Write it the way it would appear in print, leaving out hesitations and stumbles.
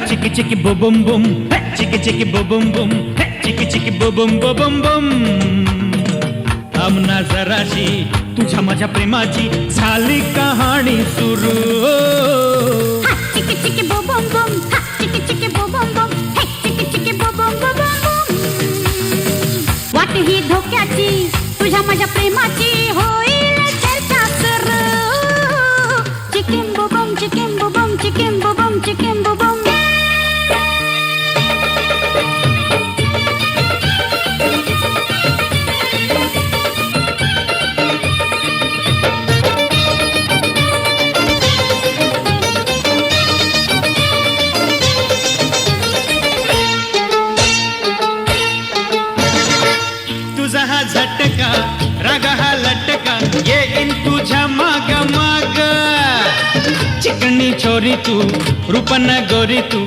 चिकी चिकी बुबुम बुम, चिकी चिकी बुबुम बुम, चिकी चिकी बुबुम बुबुम बुम. आमना जराशी तुझ्या माझ्या प्रेमाची झाली कहाणी सुरू. चिकी चिकी बुबुम बुम, चिकी चिकी बुबुम बुम, चिकी चिकी बुबुम बुबुम बुम. वाट ही धोक्याची तुझ्या माझ्या प्रेमाची होईल चर्चा सुरू. चिकिम बुबुम चिकिम बुबुम चिकिम बुबुम चिकिम बुबुम. तुझा हा झटका राग हा लटका येईन तुझ्या माग माग. चिकनी छोरी तू रूपन गोरी तू